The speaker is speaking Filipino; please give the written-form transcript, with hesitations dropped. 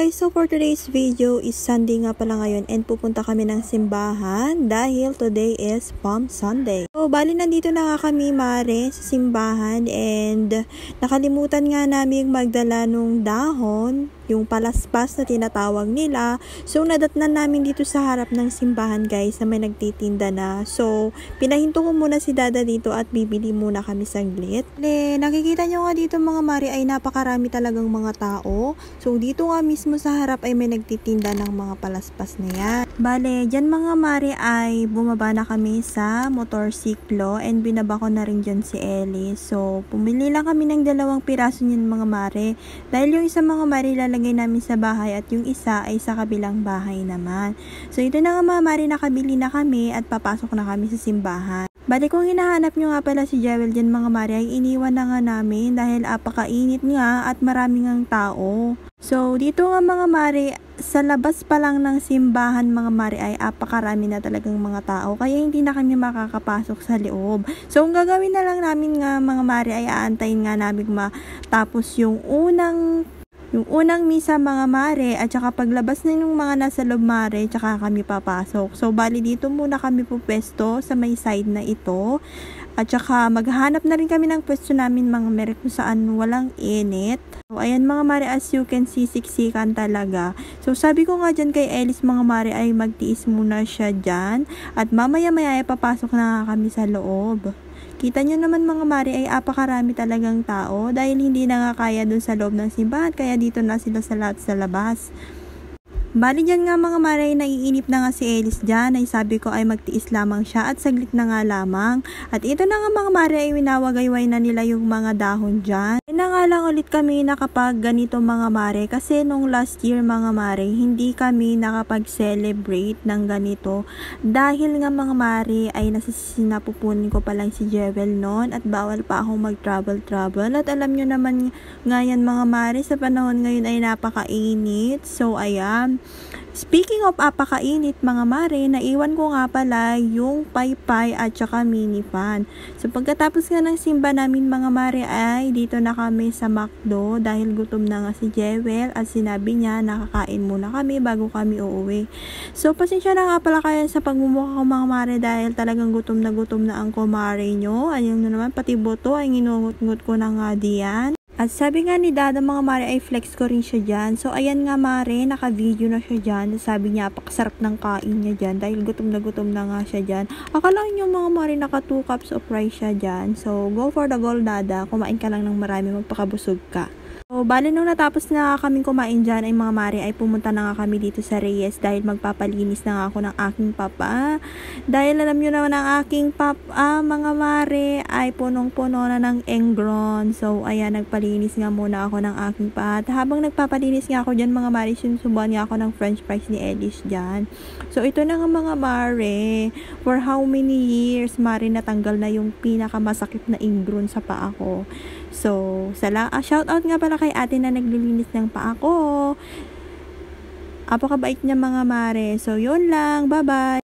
guys, so for today's video is Sunday nga pala ngayon and pupunta kami ng simbahan dahil today is Palm Sunday. So bali nandito na nga kami mare sa simbahan and nakalimutan nga namin magdala nung dahon, yung palaspas na tinatawag nila. So nadatnan namin dito sa harap ng simbahan guys na may nagtitinda na. So pinahinto ko muna si Dada dito at bibili muna kami saglit. Nakikita nyo nga dito mga mare ay napakarami talagang mga tao. So dito nga mismo sa harap ay may nagtitinda ng mga palaspas na yan. Bale, dyan mga mare ay bumaba na kami sa motorsiklo and binaba ko na rin dyan si Ellie. So pumili lang kami ng 2 piraso niyan mga mare. Dahil yung isa mga mare lalagay namin sa bahay at yung isa ay sa kabilang bahay naman. So ito na nga mga mare, nakabili na kami at papasok na kami sa simbahan. Bali kung hinahanap nyo nga pala si Jewel dyan mga mare ay iniwan na nga namin dahil apakainit nga at maraming ang tao. So dito nga mga mare, sa labas pa lang ng simbahan mga mare ay apakarami na talagang mga tao kaya hindi na kami makakapasok sa loob. So ang gagawin na lang namin nga mga mare ay aantayin nga namin matapos yung unang misa mga mare at saka paglabas na yung mga nasa loob mare tsaka kami papasok. So bali dito muna kami pupesto sa may side na ito at saka maghahanap na rin kami ng pwesto namin mga mare kung saan walang init. So ayan mga mare, as you can see siksikan talaga. So sabi ko nga dyan kay Ellis mga mare ay magtiis muna siya dyan at mamaya maya ay papasok na kami sa loob. Kita nyo naman mga mare ay apakarami talagang tao dahil hindi na nga kaya dun sa loob ng simbahan kaya dito na sila sa lahat sa labas. Bali dyan nga mga mare, naiinip na nga si Ellis dyan ay sabi ko ay magtiis lamang siya at saglit na nga lamang. At ito na nga mga mare ay winawagayway na nila yung mga dahon dyan. Kaya na nga lang ulit kami nakapag ganito mga mare kasi nung last year mga mare hindi kami nakapag-celebrate ng ganito dahil nga mga mare ay nasisinapupunin ko pa lang si Jewel noon at bawal pa akong mag-travel at alam nyo naman nga yan mga mare sa panahon ngayon ay napakainit. So ayan. Speaking of apakainit mga mare, naiwan ko nga pala yung paypay at saka mini fan. So pagkatapos nga ng simba namin mga mare ay dito na kami sa McDo dahil gutom na nga si Jewel at sinabi niya nakakain muna kami bago kami uuwi. So pasensya na nga pala kaya sa pagmumukha ko mga mare dahil talagang gutom na ang kumare nyo. Ayun na naman pati boto ay nginungut-ngut ko na nga diyan. At sabi nga ni Dada mga mare ay flex ko rin siya dyan. So ayan nga mare, naka-video na siya dyan. Sabi niya pakasarap ng kain niya dyan dahil gutom na nga siya dyan. Akala nyo mga mare naka 2 cups of rice siya dyan. So go for the goal Dada, kumain ka lang ng marami, magpakabusog ka. So, bali nung natapos na kaming kumain dyan ay mga mare ay pumunta na nga kami dito sa Reyes dahil magpapalinis na nga ako ng aking papa. Dahil alam nyo naman ang aking papa mga mare ay punong-puno na ng engron. So ayan, nagpalinis nga muna ako ng aking papa. At habang nagpapalinis nga ako dyan mga mare, sinusubuan nga ako ng french fries ni Ellis dyan. So ito na nga mga mare, for how many years mare natanggal na yung pinakamasakit na engron sa paa ko. So, shout out nga pala kay ate na naglilinis ng paa ko. Apakabait niya mga mare. So, yun lang. Bye-bye.